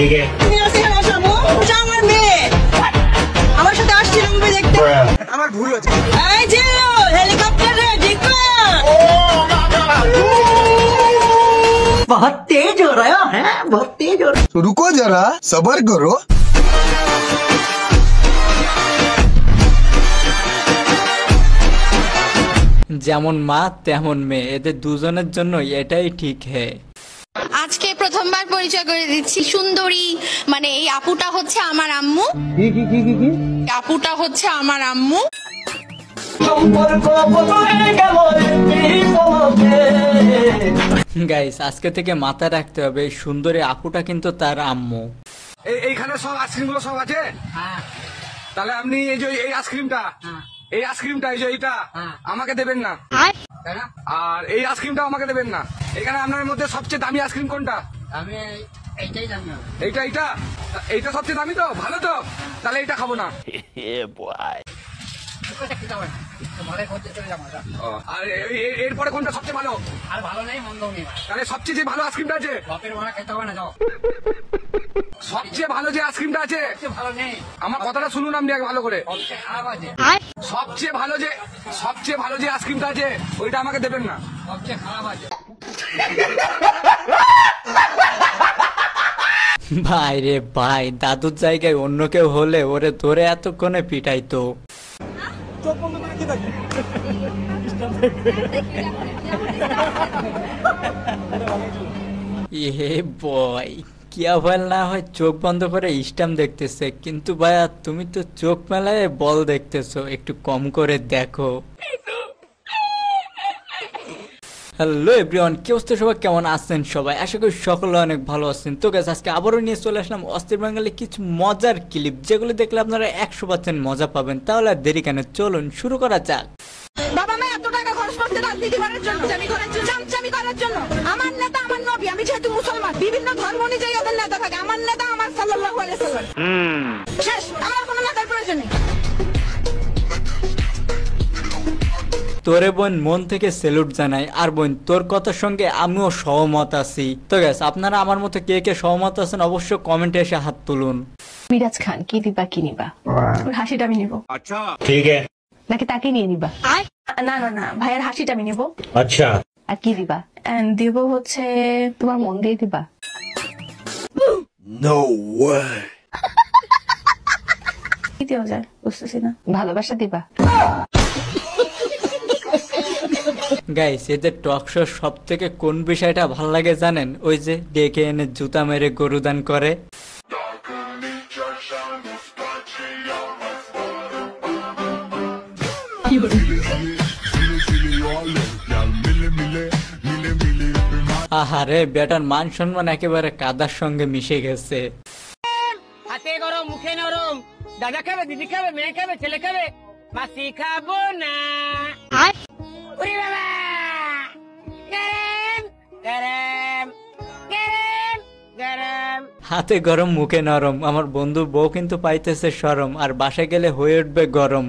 ঠিক আছে আমার মেয়ে আমার সাথে আসছিল মুভি দেখতে। আমার ভুল হচ্ছে। এই যে হেলিকপ্টারে দেখো बहुत तेज हो रहा है बहुत तेज हो रहा है। रुको जरा सब्र करो। যেমন মা তেমন মেয়ে, এদের দুজনের জন্য এটাই ঠিক। হ্যাঁ, আজকে প্রথমবার পরিচয় করে দিচ্ছি, সুন্দরী মানে এই আপুটা হচ্ছে আমার আম্মু। আপুটা হচ্ছে আমার আম্মু। গাইস আজকে থেকে মাথায় রাখতে হবে এই সুন্দরী আপুটা কিন্তু তার আম্মু। এইখানে সব আইসক্রিম গুলো সব আছে। তাহলে আপনি এই যে এই আইসক্রিমটা এই যে এইটা আমাকে দেবেন না, আর এই আইসক্রিমটাও আমাকে দেবেন না। এখানে আপনার মধ্যে সবচেয়ে দামি আইসক্রিম কোনটা? এইটা সবচেয়ে দামি তো, ভালো তো, তাহলে এইটা খাবো না। আর এরপরে কোনটা সবচেয়ে ভালো? আর ভালো নেই মন্দ নেই, তাহলে সবচেয়ে যে ভালো আইসক্রিমটা আছে খেতে হবে না, যাও। সবচেয়ে ভালো যে আইসক্রিমটা আছে ভালো নেই, আমার কথাটা শুনুন আপনি আগে ভালো করে। সবচেয়ে ভালো যে আইসক্রিমটা আছে ওইটা আমাকে দেবেন না, সবচেয়ে খারাপ আছে। ভাই রে ভাই, দাদুর জায়গায় অন্য কেউ হলে ওরে ধরে এতক্ষণে পিটাইতো। এ বয় কিয়া ভয় না হয় চোখ বন্ধ করে স্ট্যাম্প দেখতেছে, কিন্তু ভাইয়া তুমি তো চোখ মেলায় বল দেখতেছো, একটু কম করে দেখো। হ্যালো এভরিওয়ান, কি অবস্থা সবাই, কেমন আছেন সবাই? আশা করি সকলে অনেক ভালো আছেন। তো গাইস আজকে আবারও নিয়ে চলে আসলাম অস্থির বাঙালি কিছু মজার ক্লিপ, যেগুলো দেখলে আপনারা 100% মজা পাবেন। তাহলে আর দেরি কেন, চলুন শুরু করা যাক। বাবা মা এত টাকা খরচ করতে রাজনীতি করার জন্য, চামচামি করার জন্য। আমার নেতা আমার নবী, আমি যেহেতু মুসলমান, বিভিন্ন ধর্ম অনুযায়ী ওদের নেতা থাকে। আমার নেতা আমার সাল্লাল্লাহু আলাইহি ওয়াসাল্লাম, শেষ। আমার কোনো নেতার প্রয়োজন নেই। তোরে বোন মন থেকে স্যালুট জানাই, আর বোন তোর কথার সঙ্গে আমিও সহমত আছি। তো গাইস আপনারা আমার মতো কে কে সহমত আছেন অবশ্যই কমেন্টে এসে হাত তুলুন। মিরাজ খান কি দিবা কি নিবা? ওর হাসিটা আমি নিব। আচ্ছা ঠিক আছে। নাকি তাকে নিয়ে নিবা? না না না, ভাইয়ের হাসিটা আমি নিব। আচ্ছা, আর কি দিবা? দিব হচ্ছে তোমার মন দিয়ে দিবা। No way. কি দেওয়া যায় বুঝতেছি না। ভালোবাসা দিবা? গাইস এদের টক শো সব থেকে কোন বিষয়টা ভাল লাগে জানেন? ওই যে ডেকে এনে জুতা মেরে গরুদান করে। আহারে বেটার মান সম্মান একেবারে কাদার সঙ্গে মিশে গেছে। হাতে গরম মুখে নরম, দাদা খাবে দিদি খাবে মেয়ে খাবে ছেলে খাবে, মাসি খাবো না। ওরে বাবা, গরম গরম গরম গরম। হাতে গরম মুখে নরম, আমার বন্ধু বউ কিন্তু পাইতেছে শরম, আর বাসায় গেলে হয়ে উঠবে গরম।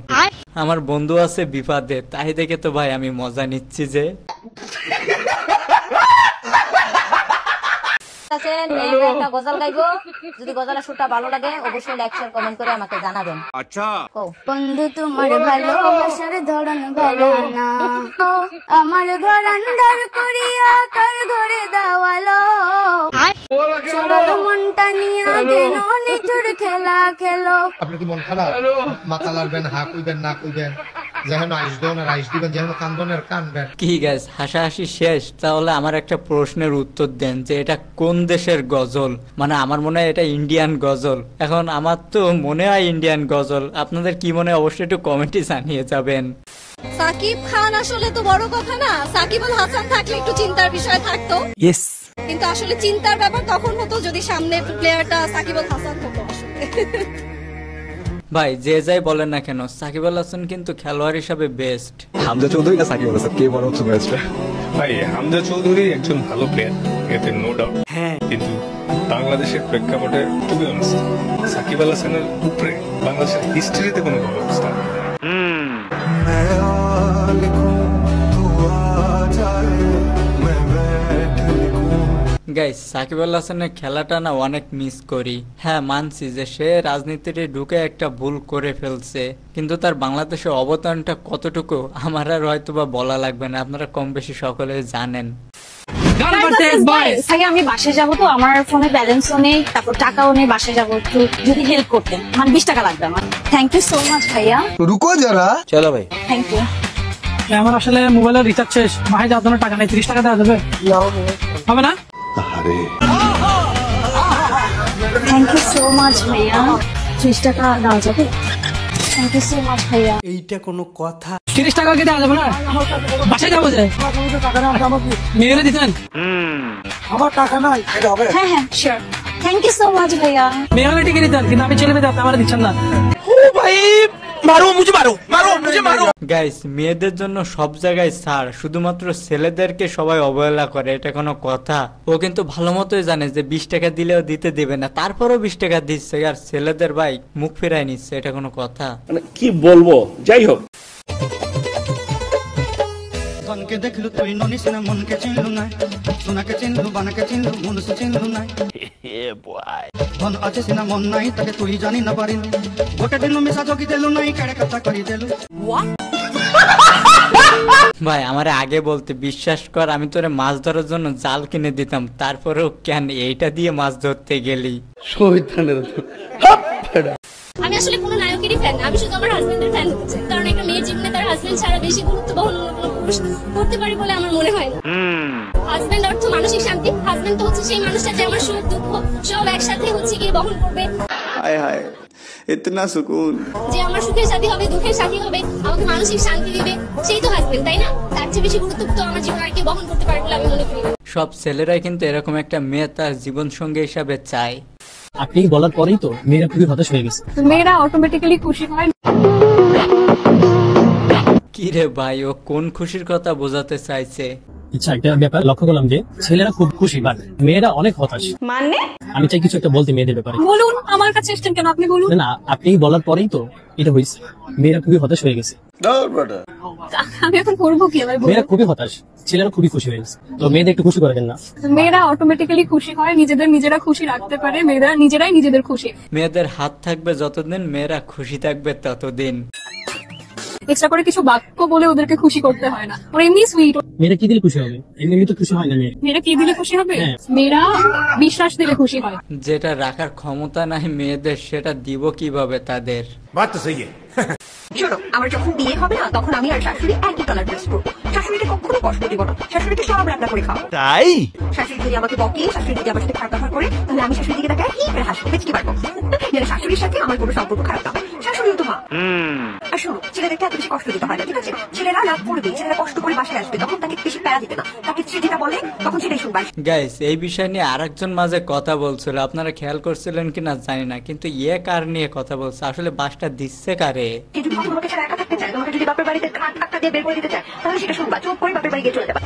আমার বন্ধু আছে বিপদে, তাই দেখে তো ভাই আমি মজা নিচ্ছি যে। গজল গাইবো, যদি গজলের সুরটা ভালো লাগে অবশ্যই লাইক শেয়ার কমেন্ট করে আমাকে জানাবেন। আচ্ছা বন্ধু তোমার ভালোবাসার ধরন ভালো না, আমার ঘর আন্ধার করিয়া তার ঘরে দেওয়ালো, মনটা নিয়ে কেন নিঠুর খেলা খেলো। আপনি কি মন খারাপ? মাথা লাড়বেন, হা কইবেন না কইবেন, যেন আইসবেন আর আইস দিবেন, যেন কান্দন আর কানবেন। কি গাইস হাসাহাসি শেষ? তাহলে আমার একটা প্রশ্নের উত্তর দেন যে এটা কোন দেশের গজল? মানে আমার মনে হয় এটা ইন্ডিয়ান গজল। এখন আমার তো মনে হয় ইন্ডিয়ান গজল, আপনাদের কি মনে হয় অবশ্যই একটু কমেন্টে জানিয়ে যাবেন। সাকিব খান আসলে তো বড় কথা না, সাকিব আল হাসান থাকলে একটু চিন্তার বিষয় থাকতো। ইয়েস, কিন্তু আসলে চিন্তার ব্যাপার তখন হতো যদি সামনে প্লেয়ারটা সাকিব আল হাসান হতো। ভাই যে যাই বলেন না কেন, সাকিব আল হাসান কিন্তু খেলোয়াড় হিসাবে বেস্ট। হামজা চৌধুরী না সাকিব আল হাসান, কে বড় হচ্ছে বেস্ট? ভাই হামজা চৌধুরী একজন ভালো প্লেয়ার, এতে নো ডাউট। হ্যাঁ, কিন্তু বাংলাদেশের প্রেক্ষাপটে two be honest Shakib Al হাসানের উপরে বাংলাদেশের হিস্ট্রিতে কোনো ভালো অবস্থা। গাইস সাকিব আল হাসানের খেলাটা না অনেক মিস করি। হ্যাঁ মানছি যে সে রাজনীতিতে ঢুকে একটা ভুল করে ফেলছে, কিন্তু তার বাংলাদেশের অবদানটা কতটুকু আমার আর হয়তোবা বলা লাগবে না, আপনারা কম বেশি সকলে জানেন। ভাই আমি বাসায় যাবো, তো আমার ফোনে ব্যালেন্সও নেই, তারপর টাকাও নেই, বাসায় যাবো, একটু যদি হেল্প করতেন, মানে 20 টাকা লাগবে আমার। থ্যাংক ইউ সো মাচ ভাইয়া। रुको जरा। চলো ভাই। Thank you. আমার আসলে মোবাইলের রিচার্জ শেষ, মাহে যাওয়ার জন্য টাকা নেই, 30 টাকা দেওয়া যাবে? হবে না? থ্যাংক ইউ সো মাচ ভাইয়া, 30 টাকা দেওয়া যাবে? থ্যাংক ইউ সো মাচ ভাইয়া। এইটা কোনো কথা? 30 টাকা কি দেওয়া যাবে না? বাসায় যাবো যে মেয়েরে দিতেন। আমার টাকা নাই। হ্যাঁ হ্যাঁ sure. Thank you so much ভাইয়া। মেয়েরে টিকে দিতেন, কিন্তু আমি ছেলে মেয়ে আপনি আমার দিচ্ছেন না। গাইস মেয়েদের জন্য সব জায়গায় ছাড়, শুধুমাত্র ছেলেদেরকে সবাই অবহেলা করে, এটা কোনো কথা? ও কিন্তু ভালো মতোই জানে যে 20 টাকা দিলেও দিতে দেবে না, তারপরও 20 টাকা দিচ্ছে, আর ছেলেদের ভাই মুখ ফিরাই নিচ্ছে, এটা কোনো কথা? মানে কি বলবো, যাই হোক। ধনকে দেখলু তুই ননিস না, মনকে চিনলু না, সোনাকে চিনলু, বানাকে চিনলু, মনুষ্য চিনলু না। ধন আছে সিনা মন নাই, তাকে তুই জানি না পারিন, গোটে দিন মিশা চকি দেলু নাই, কেড়ে কথা করি দেলু। ভাই আমারে আগে বলতে, বিশ্বাস কর আমি তোরে মাছ ধরার জন্য জাল কিনে দিতাম, তারপরেও কেন এইটা দিয়ে মাছ ধরতে গেলি? আমি আসলে কোনো নায়কেরই ফ্যান না, আমি শুধু আমার হাজবেন্ডের ফ্যান হতে চাই, কারণ একটা মেয়ের জীবনে তার হাজবেন্ড ছাড়া বেশি গুরুত্ব বহন অন্য কোনো পুরুষ করতে পারে বলে আমার মনে হয় না। হাজবেন্ড অর্থ মানসিক শান্তি, হাজবেন্ড তো হচ্ছে সেই মানুষটা যে আমার সুখ দুঃখ সব একসাথে হচ্ছে গিয়ে বহন করবে। হায় হায় ইতনা সুকুন। যে আমার সুখের সাথী হবে, দুঃখের সাথী হবে, আমাকে মানসিক শান্তি দিবে, সেই তো হাজবেন্ড, তাই না? তার চেয়ে বেশি গুরুত্ব তো আমার জীবনে আর কি বহন করতে পারে বলে আমি মনে করি। সব ছেলেরাই কিন্তু এরকম একটা মেয়ে তার জীবন সঙ্গী হিসাবে চায়। আপনি বলার পরেই তো মেয়েরা খুবই হতাশ হয়ে গেছে। মেয়েরা অটোমেটিক্যালি খুশি হয়। কি রে ভাই, ও কোন খুশির কথা বোঝাতে চাইছে? আচ্ছা একটা ব্যাপার লক্ষ্য করলাম যে ছেলেরা খুব খুশি, বাট মেয়েরা অনেক হতাশ। মানে আমি চাই কিছু একটা বলতে মেয়েদের ব্যাপারে। বলুন, আমার কাছে এসেছেন কেন, আপনি বলুন। না আপনি বলার পরেই তো এটা হয়েছে, মেয়েরা খুবই হতাশ হয়ে গেছে। আমি এখন করবো কি এবার? মেয়েরা খুবই হতাশ, ছেলেরা খুবই খুশি হয়ে গেছে, তো মেয়েদের একটু খুশি করে দেন না। মেয়েরা অটোমেটিক্যালি খুশি হয়, নিজেরা খুশি রাখতে পারে, মেয়েরা নিজেরাই নিজেদের খুশি। মেয়েদের হাত থাকবে যতদিন, মেয়েরা খুশি থাকবে ততদিন। এক্সট্রা করে কিছু বাক্য বলে ওদেরকে খুশি করতে হয় না, ওরা এমনি সুইট। মেয়েরা কি দিলে খুশি হবে? এমনি তো খুশি হয় না। মেয়েরা কি দিলে খুশি হবে? মেয়েরা বিশ্বাস দিলে খুশি হয়। যেটা রাখার ক্ষমতা নাই মেয়েদের, সেটা দিব কিভাবে তাদের? শোনো, আমার যখন বিয়ে হবে না, তখন আমি আর শাশুড়ি একই কালার ড্রেস পরবো। শাশুড়িকে কখনো কষ্ট দিব না, শাশুড়িকে সব রান্না করে খাওয়া। তাই শাশুড়ি যদি আমাকে বকে, শাশুড়ি যদি আমার সাথে খারাপ ব্যবহার করে, তাহলে আমি শাশুড়ি দিকে তাকে কি করে হাসবো, বেঁচতে পারবো? যেন শাশুড়ির সাথে আমার কোনো সম্পর্ক খারাপ না, শাশুড়িও তো মা। আর শোনো, ছেলেদেরকে এত বেশি কষ্ট দিতে হয় না, ঠিক আছে? ছেলেরা রাগ করবে, ছেলেরা কষ্ট করে বাসায় আসবে, তখন তাকে বেশি প্যারা দিতে না, তাকে সে যেটা বলে তখন সেটাই শুনবা। গাইস এই বিষয় নিয়ে আরেকজন মাঝে কথা বলছিল, আপনারা খেয়াল করছিলেন কিনা জানি না, কিন্তু কার নিয়ে কথা বলছে, আসলে বাসটা দিচ্ছে কারে? যদি তোমাকে ছাড়া একা থাকতে চায়, তোমাকে যদি বাপের বাড়িতে খাট দিয়ে বের করে দিতে চায়, তাহলে সেটা শুনবা, চুপ করে বাপের বাড়ি গিয়ে চলে যাবা।